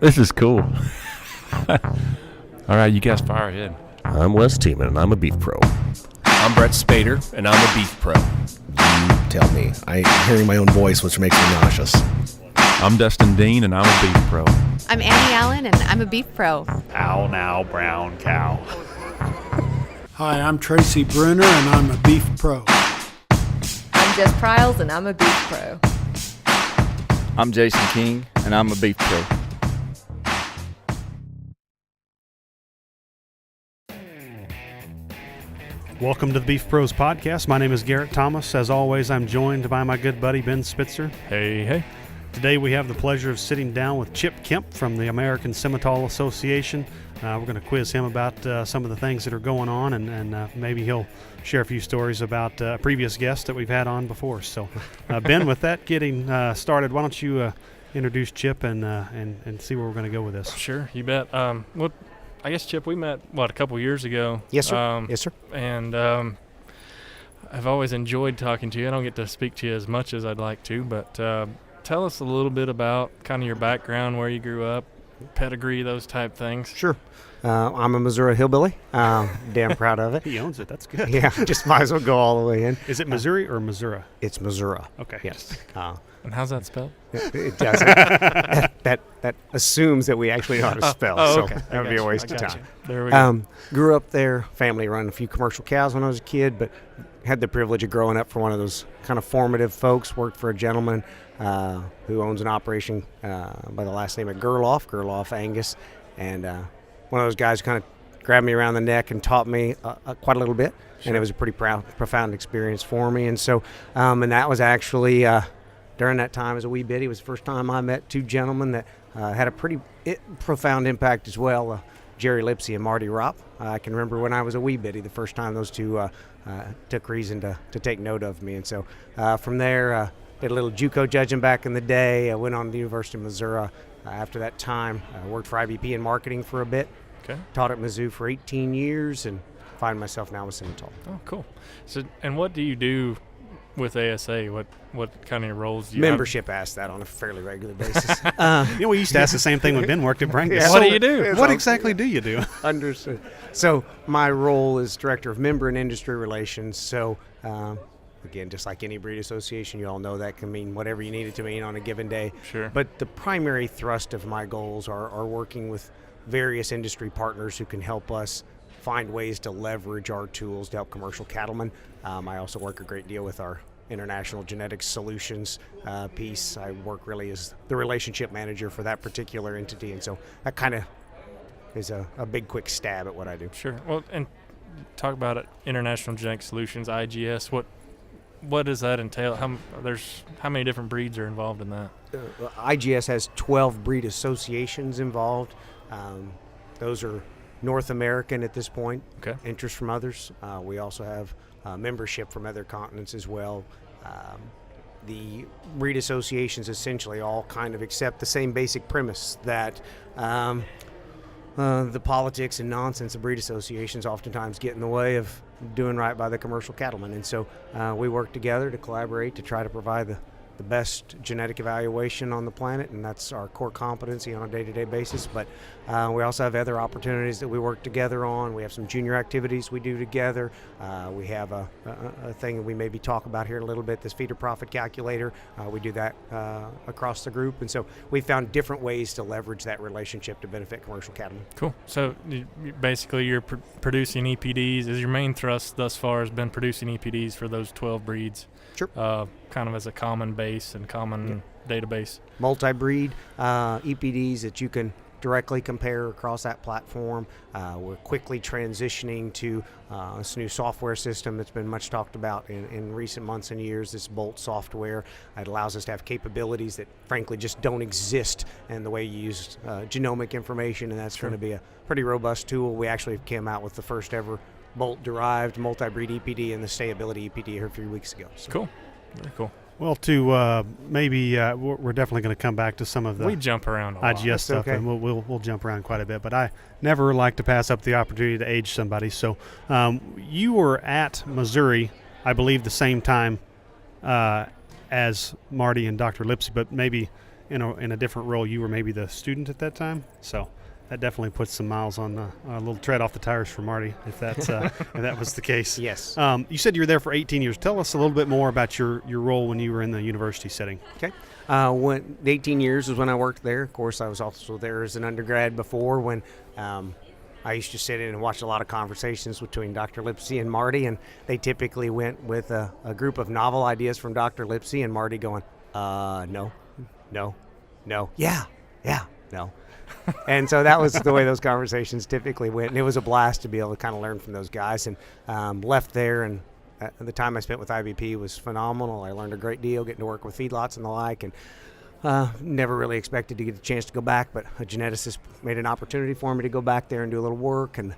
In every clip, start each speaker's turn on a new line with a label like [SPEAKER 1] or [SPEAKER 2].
[SPEAKER 1] This is cool. All right, you guys fire ahead.
[SPEAKER 2] I'm Wes Tiemann, and I'm a beef pro.
[SPEAKER 3] I'm Brett Spader, and I'm a beef pro.
[SPEAKER 4] Tell me. I'm hearing my own voice, which makes me nauseous.
[SPEAKER 1] I'm Dustin Dean, and I'm a beef pro.
[SPEAKER 5] I'm Annie Allen, and I'm a beef pro.
[SPEAKER 6] Ow now, brown cow.
[SPEAKER 7] Hi, I'm Tracy Bruner, and I'm a beef pro.
[SPEAKER 8] I'm Jess Pryles, and I'm a beef pro.
[SPEAKER 9] I'm Jason King, and I'm a beef pro.
[SPEAKER 10] Welcome to the Beef Pros Podcast. My name is Garrett Thomas. As always, I'm joined by my good buddy, Ben Spitzer.
[SPEAKER 1] Hey.
[SPEAKER 10] Today we have the pleasure of sitting down with Chip Kemp from the American Simmental Association. We're going to quiz him about some of the things that are going on, and maybe he'll share a few stories about previous guests that we've had on before. So, Ben, with that getting started, why don't you introduce Chip and see where we're going to go with this?
[SPEAKER 11] Sure, you bet. I guess, Chip, we met, a couple years ago?
[SPEAKER 4] Yes, sir. Yes, sir.
[SPEAKER 11] And I've always enjoyed talking to you. I don't get to speak to you as much as I'd like to, but tell us a little bit about kind of your background, where you grew up, pedigree, those type things.
[SPEAKER 4] Sure. I'm a Missouri hillbilly. Damn proud of it.
[SPEAKER 10] He owns it. That's good.
[SPEAKER 4] Yeah, just might as well go all the way in.
[SPEAKER 10] Is it Missouri or Missouri?
[SPEAKER 4] It's Missouri.
[SPEAKER 10] Okay.
[SPEAKER 4] Yes.
[SPEAKER 11] And how's that spelled?
[SPEAKER 4] It doesn't. that assumes that we actually know how to spell.
[SPEAKER 11] Okay.
[SPEAKER 4] So that would be a waste of time.
[SPEAKER 11] There we go.
[SPEAKER 4] Grew up there. Family run a few commercial cows when I was a kid, but had the privilege of growing up for one of those kind of formative folks. Worked for a gentleman who owns an operation by the last name of Gerloff Angus, and one of those guys kind of grabbed me around the neck and taught me quite a little bit. Sure. And it was a pretty profound experience for me. And so, and that was actually during that time as a wee bit. It was the first time I met two gentlemen that had a pretty profound impact as well, Jerry Lipsy and Marty Ropp. I can remember when I was a wee bitty, the first time those two took reason to take note of me. And so from there, did a little JUCO judging back in the day. I went on to the University of Missouri. After that time, I worked for IBP in marketing for a bit.
[SPEAKER 11] Okay.
[SPEAKER 4] Taught at Mizzou for 18 years and find myself now with Simmental.
[SPEAKER 11] Oh, cool. So, and what do you do with ASA? What kind of roles do you
[SPEAKER 4] Membership asks that on a fairly regular basis.
[SPEAKER 10] We used to ask the same thing when Ben worked at Brangus.
[SPEAKER 4] Yeah.
[SPEAKER 11] What do you do?
[SPEAKER 10] What exactly do you do?
[SPEAKER 4] Understood. So my role is Director of Member and Industry Relations. So again, just like any breed association, you all know that can mean whatever you need it to mean on a given day.
[SPEAKER 11] Sure.
[SPEAKER 4] But the primary thrust of my goals are working with various industry partners who can help us find ways to leverage our tools to help commercial cattlemen. I also work a great deal with our International Genetics Solutions piece. I work really as the relationship manager for that particular entity, and so that kind of is a big quick stab at what I do.
[SPEAKER 11] Sure. Well, and talk about it, International Genetics Solutions, IGS. What does that entail? How many different breeds are involved in that?
[SPEAKER 4] IGS has 12 breed associations involved. Those are North American at this point.
[SPEAKER 11] Okay.
[SPEAKER 4] Interest from others. We also have membership from other continents as well. The breed associations essentially all kind of accept the same basic premise that the politics and nonsense of breed associations oftentimes get in the way of doing right by the commercial cattleman. And so we work together to collaborate to try to provide the best genetic evaluation on the planet, and that's our core competency on a day-to-day basis. But we also have other opportunities that we work together on. We have some junior activities we do together. We have a thing that we maybe talk about here in a little bit, this feeder profit calculator. We do that across the group, and so we found different ways to leverage that relationship to benefit commercial cattlemen.
[SPEAKER 11] Cool. So basically you're producing EPDs. Is your main thrust thus far has been producing EPDs for those 12 breeds?
[SPEAKER 4] Sure.
[SPEAKER 11] Kind of as a common base and common database.
[SPEAKER 4] Multi-breed EPDs that you can directly compare across that platform. We're quickly transitioning to this new software system that's been much talked about in recent months and years, this Bolt software. It allows us to have capabilities that frankly just don't exist in the way you use genomic information, and that's going to be a pretty robust tool. We actually came out with the first ever Bolt-derived multi-breed EPD and the stayability EPD here a few weeks ago. So.
[SPEAKER 11] Cool. Very cool.
[SPEAKER 10] Well, to maybe we're definitely going to come back to some of the
[SPEAKER 11] we jump around a lot.
[SPEAKER 10] IGS stuff,
[SPEAKER 4] okay.
[SPEAKER 10] and we'll jump around quite a bit. But I never like to pass up the opportunity to age somebody. So you were at Missouri, I believe, the same time as Marty and Dr. Lipsy, but maybe in a different role. You were maybe the student at that time, so that definitely puts some miles on a little tread off the tires for Marty, if that's if that was the case.
[SPEAKER 4] Yes.
[SPEAKER 10] You said you were there for 18 years. Tell us a little bit more about your role when you were in the university setting.
[SPEAKER 4] Okay. When 18 years was when I worked there. Of course, I was also there as an undergrad before when I used to sit in and watch a lot of conversations between Dr. Lipsey and Marty, and they typically went with a group of novel ideas from Dr. Lipsey and Marty going, no, yeah, no. And so that was the way those conversations typically went, and it was a blast to be able to kind of learn from those guys. And left there, and the time I spent with IBP was phenomenal. I learned a great deal, getting to work with feedlots and the like, and never really expected to get a chance to go back, but a geneticist made an opportunity for me to go back there and do a little work. And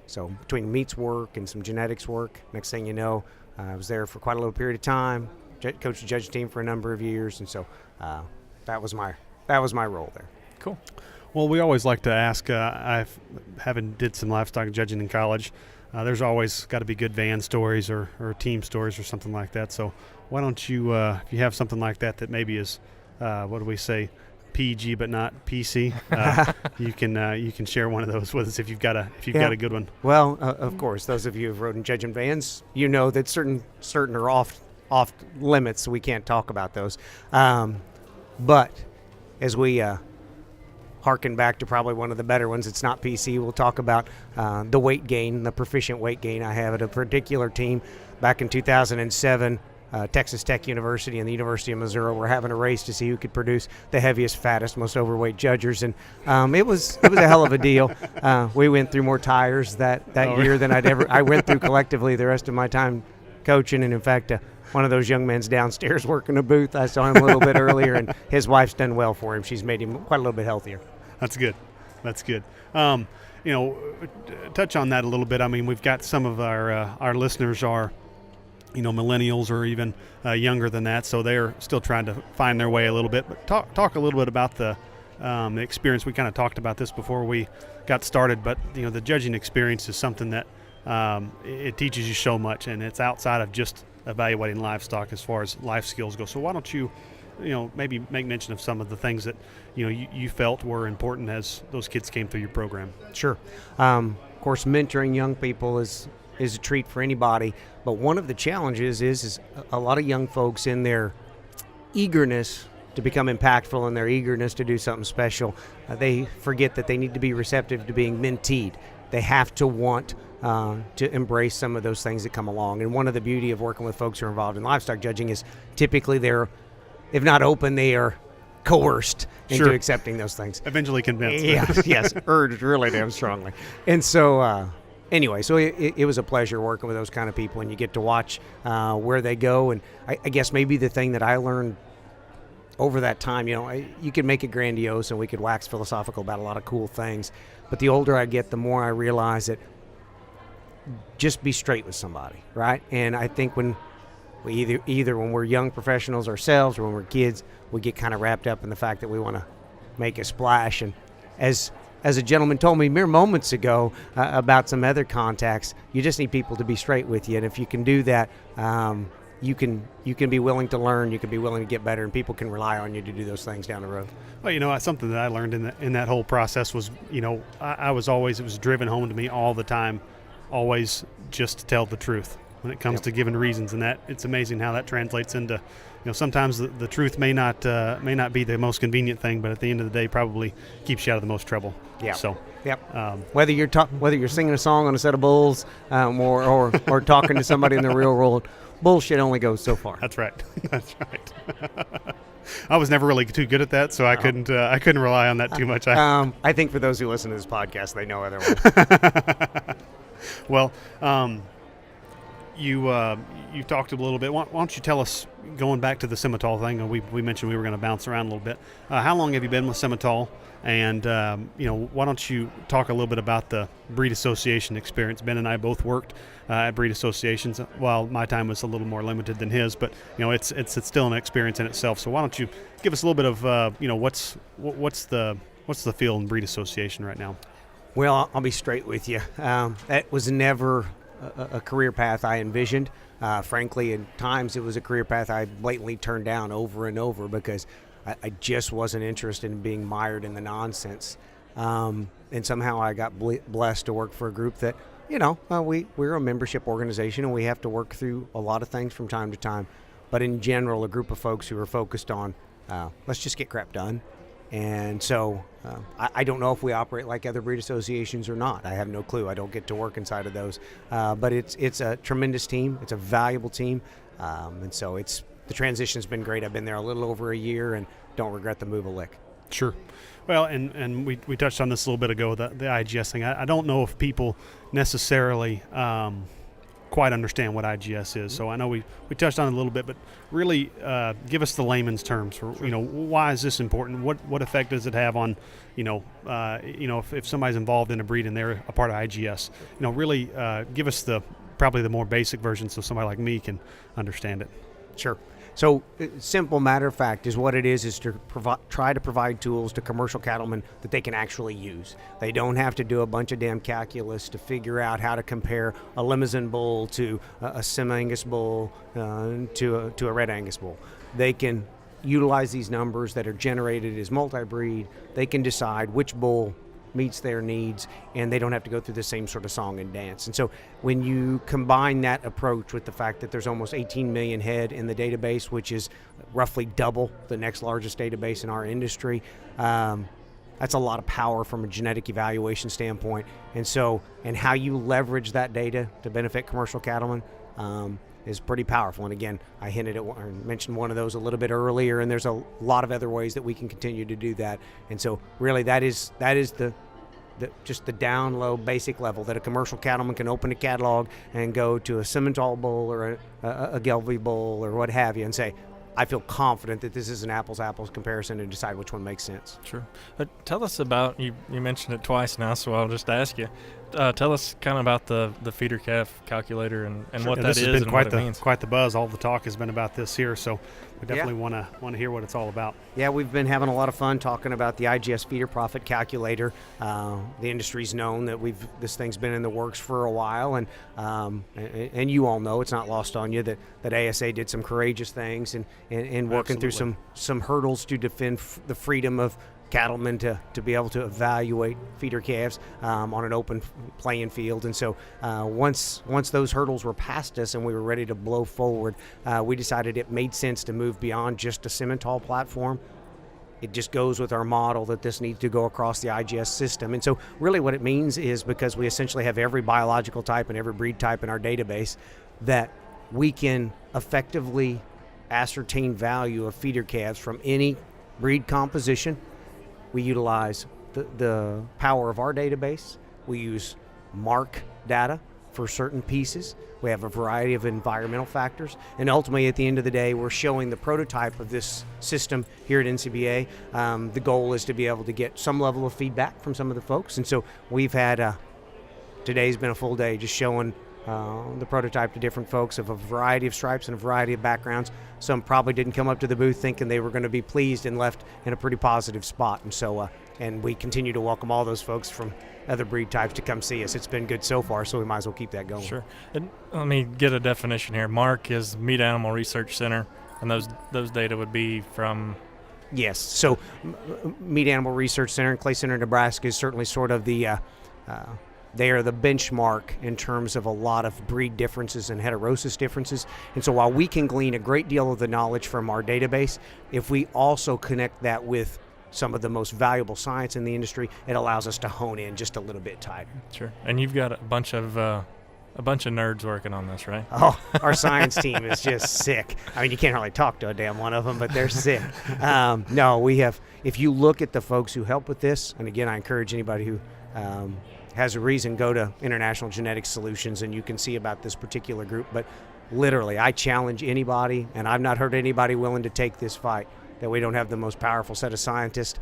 [SPEAKER 4] so between meats work and some genetics work, next thing you know, I was there for quite a little period of time, coached the judge team for a number of years, and so that was my role there.
[SPEAKER 11] Cool.
[SPEAKER 10] Well, we always like to ask, did some livestock judging in college, there's always got to be good van stories or team stories or something like that. So why don't you, if you have something like that maybe is, what do we say, PG but not PC, you can share one of those with us if you've got a good one.
[SPEAKER 4] Well, of course, those of you who've rode in judging vans, you know that certain are off limits, so we can't talk about those. But as we harken back to probably one of the better ones, it's not PC, we'll talk about the weight gain, the proficient weight gain I have at a particular team. Back in 2007, Texas Tech University and the University of Missouri were having a race to see who could produce the heaviest, fattest, most overweight judgers, and it was a hell of a deal. We went through more tires that year than I went through collectively the rest of my time coaching, and in fact, one of those young men's downstairs working a booth, I saw him a little bit earlier, and his wife's done well for him. She's made him quite a little bit healthier.
[SPEAKER 10] That's good. Touch on that a little bit. I mean, we've got some of our listeners are, millennials or even younger than that, so they're still trying to find their way a little bit. But talk a little bit about the experience. We kind of talked about this before we got started, but the judging experience is something that it teaches you so much, and it's outside of just evaluating livestock as far as life skills go. So why don't you maybe make mention of some of the things that you felt were important as those kids came through your program.
[SPEAKER 4] Sure. Of course, mentoring young people is a treat for anybody, but one of the challenges is a lot of young folks, in their eagerness to become impactful and their eagerness to do something special, they forget that they need to be receptive to being menteed. They have to want to embrace some of those things that come along. And one of the beauty of working with folks who are involved in livestock judging is typically they're, if not open, they are coerced into accepting those things.
[SPEAKER 10] Eventually convinced.
[SPEAKER 4] Yes, urged really damn strongly. And so anyway, so it was a pleasure working with those kind of people, and you get to watch where they go. And I guess maybe the thing that I learned over that time, you could make it grandiose and we could wax philosophical about a lot of cool things, but the older I get, the more I realize that just be straight with somebody, right? And I think when we either when we're young professionals ourselves or when we're kids, we get kind of wrapped up in the fact that we want to make a splash. And as a gentleman told me mere moments ago about some other contacts, you just need people to be straight with you. And if you can do that, you can be willing to learn, you can be willing to get better, and people can rely on you to do those things down the road.
[SPEAKER 10] Well, something that I learned in that whole process was, I was always, it was driven home to me all the time, always just to tell the truth when it comes to giving reasons, and that it's amazing how that translates into, sometimes the truth may not be the most convenient thing, but at the end of the day, probably keeps you out of the most trouble.
[SPEAKER 4] Yeah.
[SPEAKER 10] So.
[SPEAKER 4] Yep. Whether you're singing a song on a set of bulls, or talking to somebody in the real world, bullshit only goes so far.
[SPEAKER 10] That's right. That's right. I was never really too good at that, so I couldn't rely on that too much.
[SPEAKER 4] I think for those who listen to this podcast, they know otherwise.
[SPEAKER 10] Well, you talked a little bit. Why don't you tell us, going back to the Simmental thing? We mentioned we were going to bounce around a little bit. How long have you been with Simmental? And why don't you talk a little bit about the breed association experience? Ben and I both worked at breed associations. While my time was a little more limited than his, but it's still an experience in itself. So why don't you give us a little bit of what's the feel in breed association right now?
[SPEAKER 4] Well, I'll be straight with you. That was never a career path I envisioned. Frankly, at times it was a career path I blatantly turned down over and over because I just wasn't interested in being mired in the nonsense. And somehow I got blessed to work for a group that, we're a membership organization and we have to work through a lot of things from time to time. But in general, a group of folks who are focused on, let's just get crap done. And so I don't know if we operate like other breed associations or not. I have no clue. I don't get to work inside of those. But it's a tremendous team. It's a valuable team. And so the transition's been great. I've been there a little over a year and don't regret the move a lick.
[SPEAKER 10] Sure. Well, and we touched on this a little bit ago, the IGS thing. I don't know if people necessarily quite understand what IGS is. So I know we touched on it a little bit, but really give us the layman's terms for, why is this important? What effect does it have on, if somebody's involved in a breed and they're a part of IGS, really give us probably the more basic version so somebody like me can understand it.
[SPEAKER 4] Sure. So simple matter of fact is what it is to try to provide tools to commercial cattlemen that they can actually use. They don't have to do a bunch of damn calculus to figure out how to compare a Limousin bull to a Sim-Angus bull to a Red Angus bull. They can utilize these numbers that are generated as multi-breed. They can decide which bull meets their needs, and they don't have to go through the same sort of song and dance. And so when you combine that approach with the fact that there's almost 18 million head in the database, which is roughly double the next largest database in our industry, that's a lot of power from a genetic evaluation standpoint. And how you leverage that data to benefit commercial cattlemen is pretty powerful. And again, I mentioned one of those a little bit earlier, and there's a lot of other ways that we can continue to do that. And so really that is just the down low basic level that a commercial cattleman can open a catalog and go to a Simmental bull or a Gelbvieh bull or what have you and say, I feel confident that this is an apples-to-apples comparison and decide which one makes sense.
[SPEAKER 11] Sure. But tell us about, you mentioned it twice now, so I'll just ask you. Tell us kind of about the feeder calf calculator and
[SPEAKER 10] sure.
[SPEAKER 11] what
[SPEAKER 10] and
[SPEAKER 11] that
[SPEAKER 10] this
[SPEAKER 11] is
[SPEAKER 10] has been
[SPEAKER 11] and
[SPEAKER 10] quite
[SPEAKER 11] what it means.
[SPEAKER 10] Quite the buzz. All the talk has been about this here, so we definitely want to hear what it's all about.
[SPEAKER 4] Yeah, we've been having a lot of fun talking about the IGS feeder profit calculator. The industry's known that this thing's been in the works for a while, and you all know, it's not lost on you that ASA did some courageous things and working through some hurdles to defend the freedom of cattlemen to be able to evaluate feeder calves on an open playing field. And so once those hurdles were past us and we were ready to blow forward, we decided it made sense to move beyond just a Simmental platform. It just goes with our model that this needs to go across the IGS system. And so really what it means is, because we essentially have every biological type and every breed type in our database, that we can effectively ascertain value of feeder calves from any breed composition. We utilize the power of our database. We use mark data for certain pieces. We have a variety of environmental factors. And ultimately, at the end of the day, we're showing the prototype of this system here at NCBA. The goal is to be able to get some level of feedback from some of the folks. And so we've had, today's been a full day just showing the prototype to different folks of a variety of stripes and a variety of backgrounds. Some probably didn't come up to the booth thinking they were going to be pleased and left in a pretty positive spot. And so, and we continue to welcome all those folks from other breed types to come see us. It's been good so far, so we might as well keep that going.
[SPEAKER 11] Sure. And let me get a definition here. MARC is Meat Animal Research Center, and those data would be from...
[SPEAKER 4] Yes. So Meat Animal Research Center in Clay Center, Nebraska is certainly sort of they are the benchmark in terms of a lot of breed differences and heterosis differences. And so while we can glean a great deal of the knowledge from our database, if we also connect that with some of the most valuable science in the industry, it allows us to hone in just a little bit tighter.
[SPEAKER 11] Sure. And you've got a bunch of nerds working on this, right?
[SPEAKER 4] Oh, our science team is just sick. I mean, you can't hardly talk to a damn one of them, but they're sick. No, we have, if you look at the folks who help with this, and again, I encourage anybody who has a reason, go to International Genetic Solutions and you can see about this particular group. But literally, I challenge anybody, and I've not heard anybody willing to take this fight, that we don't have the most powerful set of scientists.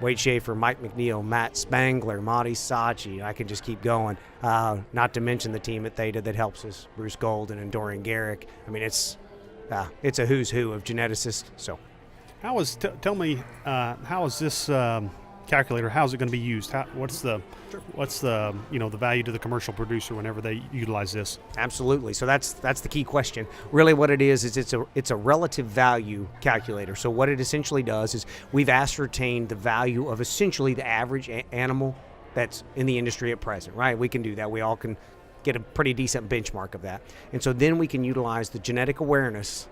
[SPEAKER 4] Wade Schaefer, Mike McNeil, Matt Spangler, Monty Sachi, I can just keep going. Not to mention the team at Theta that helps us, Bruce Golden and Dorian Garrick. I mean, it's a who's who of geneticists. So,
[SPEAKER 10] tell me, how is this calculator, how's it going to be used? What's the the value to the commercial producer whenever they utilize this?
[SPEAKER 4] Absolutely. So that's the key question. Really, what it is it's a relative value calculator. So what it essentially does is we've ascertained the value of essentially the average animal that's in the industry at present. Right? We can do that. We all can get a pretty decent benchmark of that, and so then we can utilize the genetic awareness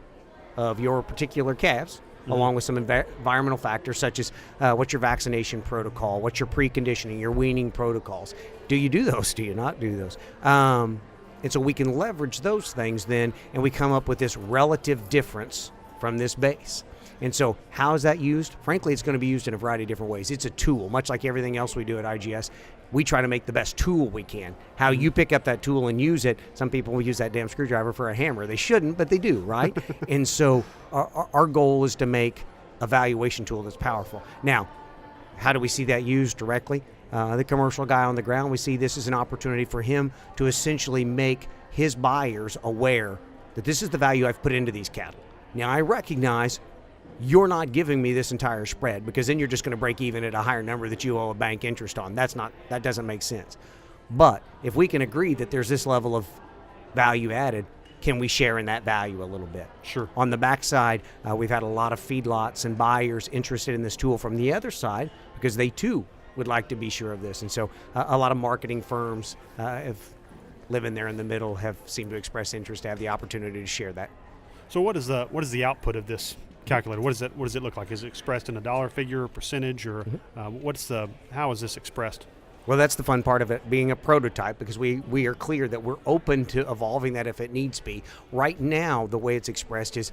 [SPEAKER 4] of your particular calves, along with some environmental factors such as what's your vaccination protocol, what's your preconditioning, your weaning protocols. Do you do those? Do you not do those? And so we can leverage those things then, and we come up with this relative difference from this base. And so how is that used? Frankly, it's going to be used in a variety of different ways. It's a tool, much like everything else we do at IGS. We try to make the best tool we can. How you pick up that tool and use it, some people will use that damn screwdriver for a hammer. They shouldn't, but they do, right? And so our goal is to make a valuation tool that's powerful. Now, how do we see that used directly? The commercial guy on the ground, we see this as an opportunity for him to essentially make his buyers aware that this is the value I've put into these cattle. Now, I recognize you're not giving me this entire spread, because then you're just going to break even at a higher number that you owe a bank interest on. That doesn't make sense. But if we can agree that there's this level of value added, can we share in that value a little bit?
[SPEAKER 10] Sure.
[SPEAKER 4] On the backside, we've had a lot of feedlots and buyers interested in this tool from the other side, because they too would like to be sure of this. And so a lot of marketing firms, if living there in the middle, have seemed to express interest to have the opportunity to share that.
[SPEAKER 10] So what is the output of this calculator? What does it look like? Is it expressed in a dollar figure, a percentage, or how is this expressed?
[SPEAKER 4] Well, that's the fun part of it, being a prototype, because we are clear that we're open to evolving that if it needs be. Right now, the way it's expressed is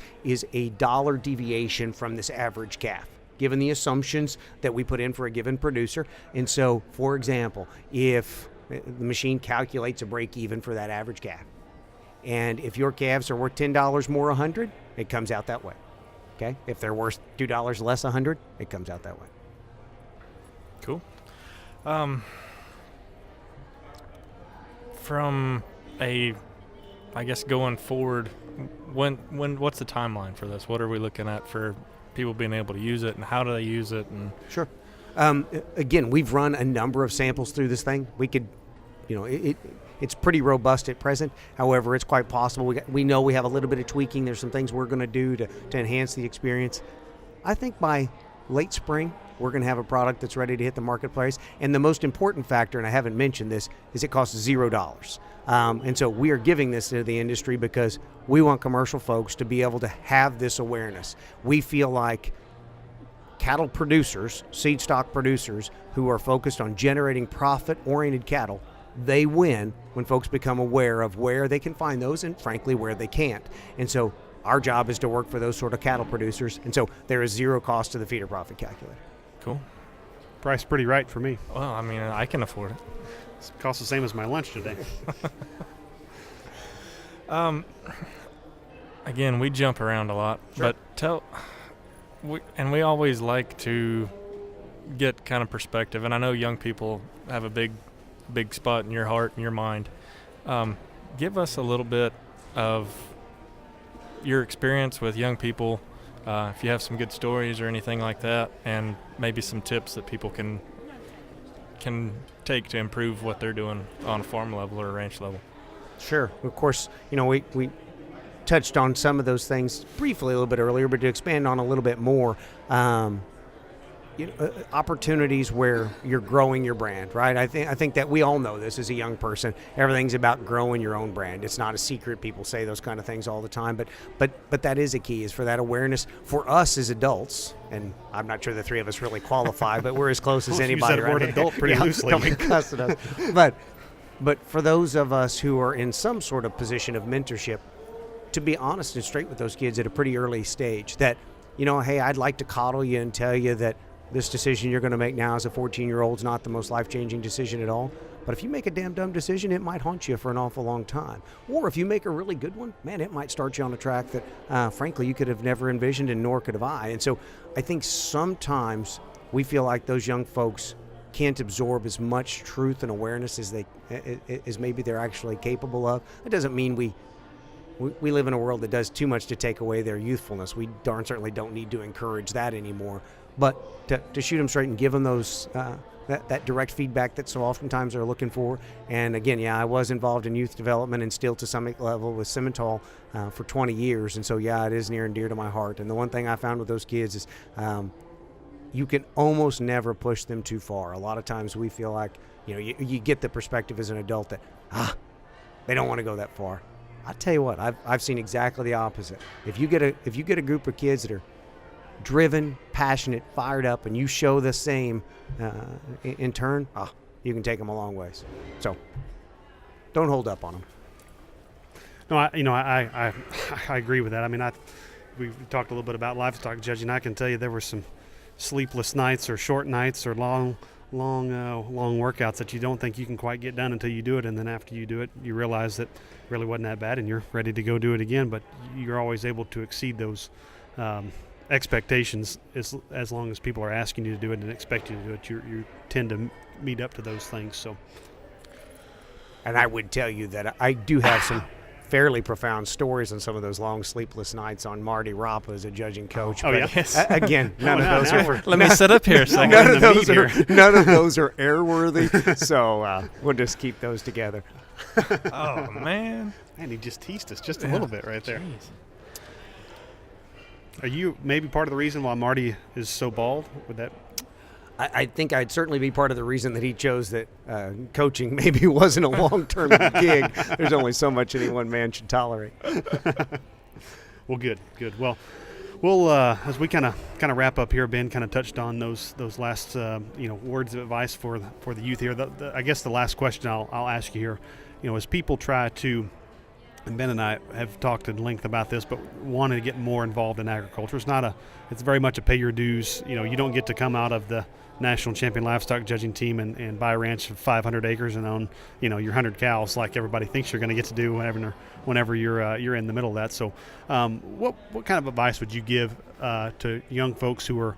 [SPEAKER 4] a dollar deviation from this average calf, given the assumptions that we put in for a given producer. And so, for example, if the machine calculates a break even for that average calf, and if your calves are worth $10 more 100, it comes out that way. Okay, if they're worth $2 less 100, it comes out that way.
[SPEAKER 11] Cool. From I guess going forward, what's the timeline for this? What are we looking at for people being able to use it, and how do they use it? And
[SPEAKER 4] sure. Again, we've run a number of samples through this thing. We could, it's pretty robust at present. However, it's quite possible. We know we have a little bit of tweaking. There's some things we're going to do to enhance the experience. I think by late spring, we're going to have a product that's ready to hit the marketplace. And the most important factor, and I haven't mentioned this, is it costs $0. And so we are giving this to the industry because we want commercial folks to be able to have this awareness. We feel like cattle producers, seed stock producers, who are focused on generating profit-oriented cattle, they win when folks become aware of where they can find those and, frankly, where they can't. And so our job is to work for those sort of cattle producers. And so there is zero cost to the feeder profit calculator.
[SPEAKER 11] Cool.
[SPEAKER 10] Price pretty right for me.
[SPEAKER 11] Well, I mean, I can afford it.
[SPEAKER 10] It costs the same as my lunch today.
[SPEAKER 11] Again, we jump around a lot,
[SPEAKER 4] sure.
[SPEAKER 11] But we always like to get kind of perspective. And I know young people have a big spot in your heart and your mind. Give us a little bit of your experience with young people, if you have some good stories or anything like that, and maybe some tips that people can take to improve what they're doing on a farm level or a ranch level.
[SPEAKER 4] Sure. Of course, we touched on some of those things briefly a little bit earlier, but to expand on a little bit more, opportunities where you're growing your brand, right? I think that we all know this as a young person. Everything's about growing your own brand. It's not a secret. People say those kind of things all the time, but that is a key, is for that awareness for us as adults. And I'm not sure the three of us really qualify, but we're as close as anybody.
[SPEAKER 10] You said the word adult pretty loosely.
[SPEAKER 4] Don't be cussing us. But for those of us who are in some sort of position of mentorship, to be honest and straight with those kids at a pretty early stage, that, hey, I'd like to coddle you and tell you that this decision you're going to make now as a 14-year-old is not the most life-changing decision at all. But if you make a damn dumb decision, it might haunt you for an awful long time. Or if you make a really good one, man, it might start you on a track that, frankly, you could have never envisioned, and nor could have I. And so I think sometimes we feel like those young folks can't absorb as much truth and awareness as maybe they're actually capable of. It doesn't mean we live in a world that does too much to take away their youthfulness. We darn certainly don't need to encourage that anymore. but to shoot them straight and give them those that direct feedback that so oftentimes they're looking for. And again, I was involved in youth development and still to some level with Simmental for 20 years. And so, it is near and dear to my heart. And the one thing I found with those kids is you can almost never push them too far. A lot of times we feel like, you get the perspective as an adult that, they don't want to go that far. I'll tell you what, I've seen exactly the opposite. If you get a group of kids that are driven, passionate, fired up, and you show the same in turn, you can take them a long ways. So don't hold up on them.
[SPEAKER 10] No, I agree with that. I mean, we talked a little bit about livestock judging. I can tell you there were some sleepless nights or short nights or long workouts that you don't think you can quite get done until you do it, and then after you do it, you realize that it really wasn't that bad, and you're ready to go do it again. But you're always able to exceed those expectations as long as people are asking you to do it and expect you to do it. You tend to meet up to those things. So,
[SPEAKER 4] and I would tell you that I do have some fairly profound stories on some of those long sleepless nights on Marty Rappa as a judging coach.
[SPEAKER 10] Oh,
[SPEAKER 4] but
[SPEAKER 10] yes.
[SPEAKER 4] Again, none of those are.
[SPEAKER 11] Let me sit up here a second.
[SPEAKER 4] None of those are airworthy. So we'll just keep those together.
[SPEAKER 11] Oh man!
[SPEAKER 10] And he just teased us just a little bit right there. Are you maybe part of the reason why Marty is so bald? Would that?
[SPEAKER 4] I think I'd certainly be part of the reason that he chose that coaching maybe wasn't a long-term gig. There's only so much any one man should tolerate.
[SPEAKER 10] Well, good. Well, we'll as we kind of wrap up here, Ben kind of touched on those last words of advice for the youth here. I guess the last question I'll ask you here, as people try to. And Ben and I have talked at length about this, but wanting to get more involved in agriculture. It's very much a pay your dues. You don't get to come out of the national champion livestock judging team and buy a ranch of 500 acres and own, your 100 cows like everybody thinks you're going to get to do whenever you're in the middle of that. So, what kind of advice would you give to young folks who are,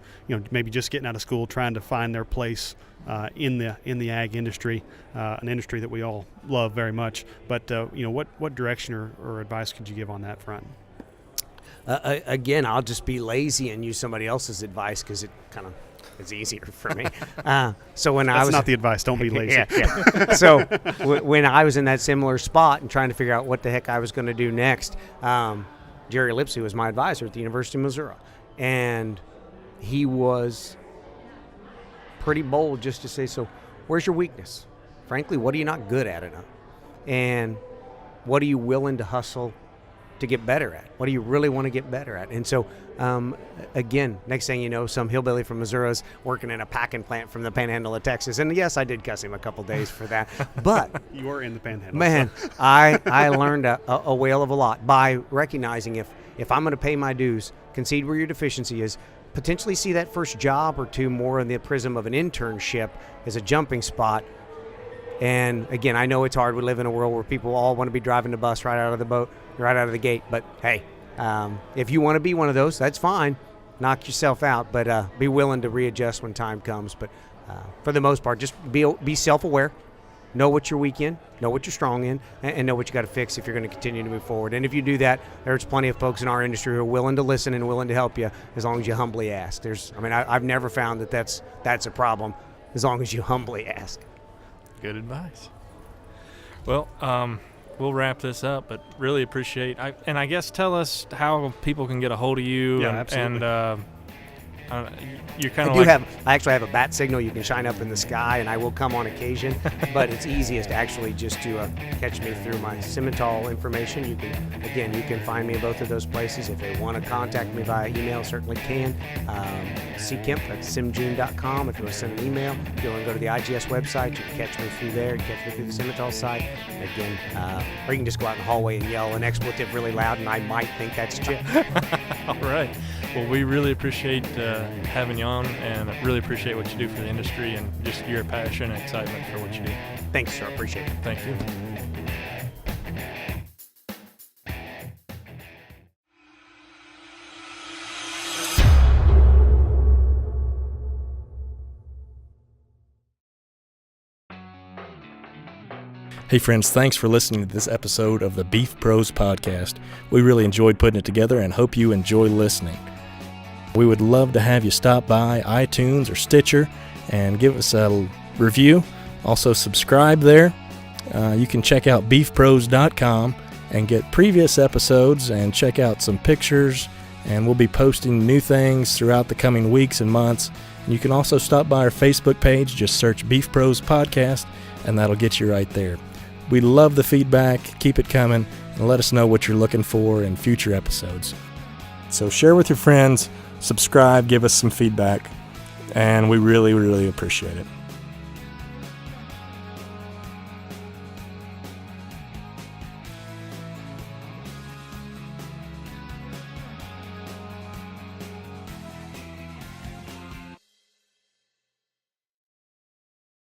[SPEAKER 10] maybe just getting out of school, trying to find their place in the ag industry, an industry that we all love very much. But what direction or advice could you give on that front?
[SPEAKER 4] Again, I'll just be lazy and use somebody else's advice because it kind of is easier for me. So when
[SPEAKER 10] That's not the advice. Don't be lazy.
[SPEAKER 4] Yeah. So when I was in that similar spot and trying to figure out what the heck I was going to do next, Jerry Lipsey was my advisor at the University of Missouri, and he was pretty bold just to say, so where's your weakness? Frankly, what are you not good at enough? And what are you willing to hustle to get better at? What do you really want to get better at? And so, again, next thing you know, some hillbilly from Missouri is working in a packing plant from the Panhandle of Texas. And yes, I did cuss him a couple days for that. But
[SPEAKER 10] you were in the Panhandle.
[SPEAKER 4] Man, so. I learned a whale of a lot by recognizing if I'm going to pay my dues, concede where your deficiency is, potentially see that first job or two more in the prism of an internship as a jumping spot. And again, I know it's hard. We live in a world where people all want to be driving the bus right out of the boat, right out of the gate. But hey, if you want to be one of those, that's fine. Knock yourself out, but be willing to readjust when time comes. But for the most part, just be self-aware. Know what you're weak in, know what you're strong in, and know what you got to fix if you're going to continue to move forward. And if you do that, there's plenty of folks in our industry who are willing to listen and willing to help you as long as you humbly ask. I've never found that's a problem as long as you humbly ask.
[SPEAKER 11] Good advice. Well, we'll wrap this up, but really appreciate and I guess tell us how people can get a hold of you.
[SPEAKER 10] Yeah, absolutely.
[SPEAKER 11] And you're kind of
[SPEAKER 4] I actually have a bat signal you can shine up in the sky, and I will come on occasion, but it's easiest actually just to catch me through my Simmental information. You can find me in both of those places. If they want to contact me via email, certainly can. Kemp at simjune.com. If you want to send an email, if you want to go to the IGS website, you can catch me through there. You can catch me through the Simmental site. Again, or you can just go out in the hallway and yell an expletive really loud, and I might think that's Chip.
[SPEAKER 11] All right. Well, we really appreciate having you on, and really appreciate what you do for the industry and just your passion and excitement for what you do.
[SPEAKER 4] Thanks, sir. Appreciate it.
[SPEAKER 11] Thank you.
[SPEAKER 2] Hey friends, thanks for listening to this episode of the Beef Pros Podcast. We really enjoyed putting it together and hope you enjoy listening. We would love to have you stop by iTunes or Stitcher and give us a review. Also subscribe there. You can check out beefpros.com and get previous episodes and check out some pictures, and we'll be posting new things throughout the coming weeks and months. And you can also stop by our Facebook page, just search Beef Pros Podcast, and that'll get you right there. We love the feedback. Keep it coming, and let us know what you're looking for in future episodes. So share with your friends, subscribe, give us some feedback, and we really, really appreciate it.